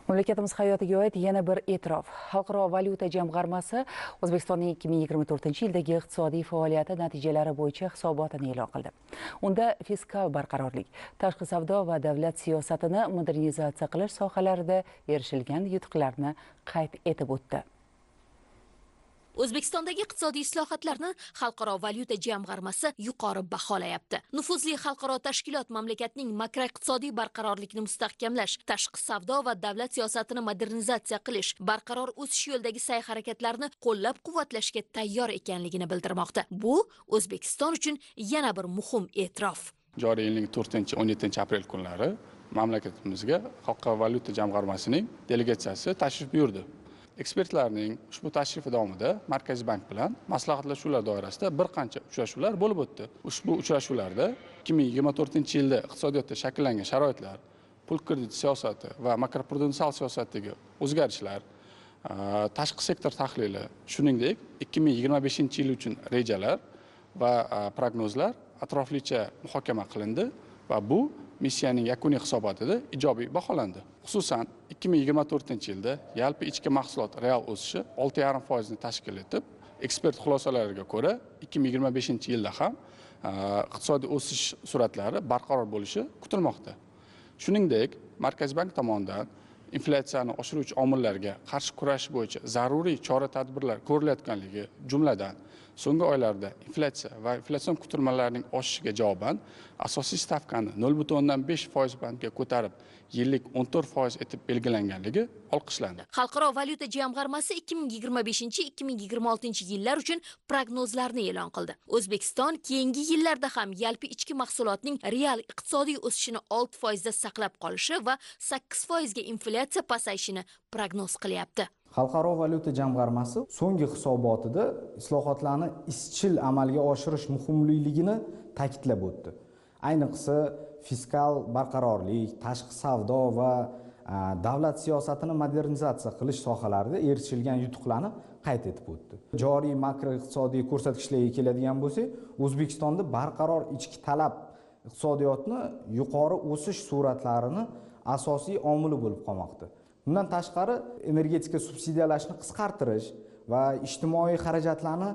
Mamlakatimiz hayotiga oid yana bir e'tirof. Xalqaro valyuta jamg'armasi O'zbekistonning 2024-yildagi iqtisodiy faoliyati natijalari bo'yicha hisobotini e'lon qildi. Unda fiskal barqarorlik, tashqi savdo va davlat siyosatini modernizatsiya qilish sohalarida erishilgan yutuqlarni qayd etib o'tdi. O'zbekistondagi iqtisodiy islohotlarni Xalqaro valyuta jamg'armasi yuqori baholayapti. Nufuzli xalqaro tashkilot mamlakatning makroiqtisodiy barqarorlikni mustahkamlash, tashqi savdo va davlat siyosatini modernizatsiya qilish, barqaror o'sish yo'lidagi sa'y-harakatlarni qo'llab-quvvatlashga tayyor ekanligini bildirmoqda. Bu O'zbekiston uchun yana bir muhim e'tirof. Joriy yilning 4-17 aprel kunlari mamlakatimizga Xalqaro valyuta jamg'armasining delegatsiyasi tashrif buyurdi. Ekspertlarning ushbu tashrifi davomida Markaziy bank bilan maslahatlashuvlar doirasida bir qancha uchrashuvlar bo'lib o'tdi. Ushbu uchrashuvlarda 2024-yilda iqtisodiyotda shakllangan sharoitlar, pul kredit siyosati va makroprudensial siyosatdagi o'zgarishlar, tashqi sektor tahlili, shuningdek 2025-yil uchun rejalar va prognozlar atroflicha muhokama qilindi va bu missiyaning yakuniy hisobotida ijobiy baholandi. Xususan, 2024-yilda yalpi ichki mahsulot real o'sishi 6,5% ni tashkil etib, ekspert xulosalariga ko'ra 2025-yilda ham iqtisodiy o'sish sur'atlari barqaror bo'lishi kutilmoqda. Shuningdek, Markaziy bank tomonidan inflyatsiyani oshiruvchi omillarga qarshi kurash bo'yicha zaruriy chora-tadbirlar ko'rilayotganligi, jumladan so'nggi oylarda inflyatsiya va inflyatsion kutilmalarning oshishiga javoban asosiy stavkani 0,5% bandga ko'tarib, yillik 14% etib belgilanganligi olqishlandi. Xalqaro valyuta jamg'armasi 2025-2026 yillar uchun prognozlarni e'lon qildi. O'zbekiston keyingi yillarda ham yalpi ichki mahsulotning real iqtisodiy o'sishini 6% da saqlab qolishi va 8% ga inflyatsiya pasayishini prognoz qilyapti. Xalqaro valyuta jamg'armasi so'nggi hisobotida islohotlarni izchil amalga oshirish muhimligini ta'kidlab o'tdi. Ayniqsa fiskal barqarorlik, tashqi savdo va davlat siyosatini modernizatsiya qilish sohalarida erishilgan yutuqlarni qayd etib o'tdi. Joriy makroiqtisodiy ko'rsatkichlarga keladigan bo'lsak, O'zbekistonda barqaror ichki talab iqtisodiyotni yuqori o'sish sur'atlarini asosiy omili bo'lib qolmoqda. Bundan tashqari energetika subsidiyalashni qisqartirish va ijtimoiy xarajatlarni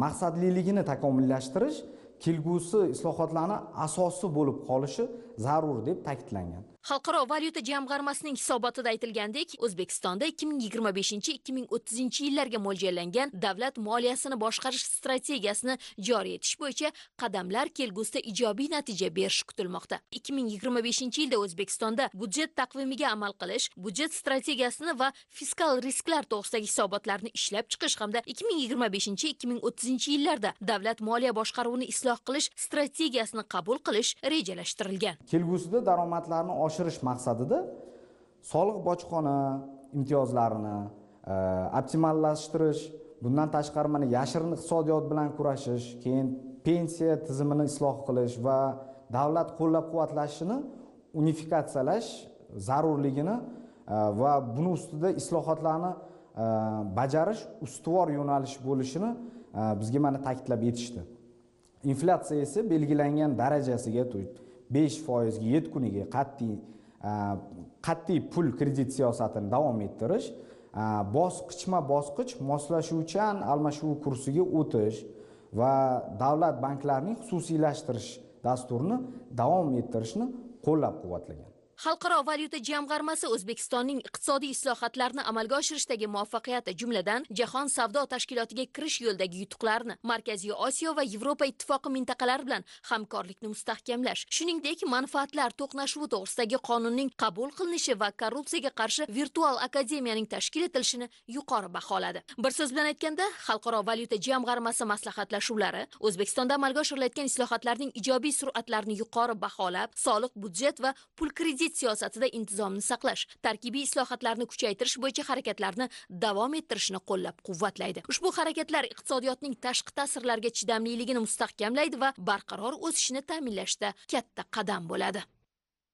maqsadliligini takomillashtirish kelgusi islohotlarning asosi bo'lib qolishi zarur deb ta'kidlangan. Xalqaro valyuta jamg'armasining hisobotida aytilgandek, O'zbekistonda 2025-2030 yillarga mo'ljallangan davlat moliyasini boshqarish strategiyasini joriy etish bo'yicha qadamlar kelgusida ijobiy natija berishi kutilmoqda. 2025-yilda O'zbekistonda budjet taqvimiga amal qilish, budjet strategiyasini va fiskal risklar to'g'risidagi hisobotlarni ishlab chiqish hamda 2025-2030 yillarda davlat moliya boshqaruvini isloh qilish strategiyasini qabul qilish rejalashtirilgan. Kelgusida daromadlarni oshirish maqsadida soliq bojxona imtiyozlarini optimallashtirish, bundan tashqari mana yashirin iqtisodiyot bilan kurashish, keyin pensiya tizimini isloh qilish va davlat qo'llab-quvvatlashini unifikatsiyalash zarurligini va buni ustida islohotlarni bajarish ustuvor yo'nalish bo'lishini bizga mana ta'kidlab etishdi. Inflyatsiya esa belgilangan darajasiga 5% ga yetguniga qat'iy pul kredit siyosatini davom ettirish, bosqichma-bosqich moslashuvchan almashuv kursiga o'tish va davlat banklarining xususiylashtirish dasturini davom ettirishni qo'llab-quvvatlagan. Xalqaro valyuta jamg'armasi O'zbekistonning iqtisodiy islohotlarni amalga oshirishdagi muvaffaqiyati, jumladan Jahon savdo tashkilotiga kirish yo'lidagi yutuqlarni, Markaziy Osiyo va Yevropa ittifoqi mintaqalari bilan hamkorlikni mustahkamlash, shuningdek manfaatlar to'qnashuvi to'g'risidagi qonunning qabul qilinishi va korrupsiyaga qarshi virtual akademiyaning tashkil etilishini yuqori baholadi. Bir so'z bilan aytganda, Xalqaro valyuta jamg'armasi maslahatlashuvlari O'zbekistonda amalga oshirilayotgan islohotlarning ijobiy sur'atlarini yuqori baholab, soliq, budjet va pul kredit siyosatida intizomni saqlash, tarkibiy islohotlarni kuchaytirish bo'yicha harakatlarni davom ettirishni qo'llab-quvvatlaydi. Ushbu harakatlar iqtisodiyotning tashqi ta'sirlarga chidamliligini mustahkamlaydi va barqaror o'sishini ta'minlashda katta qadam bo'ladi.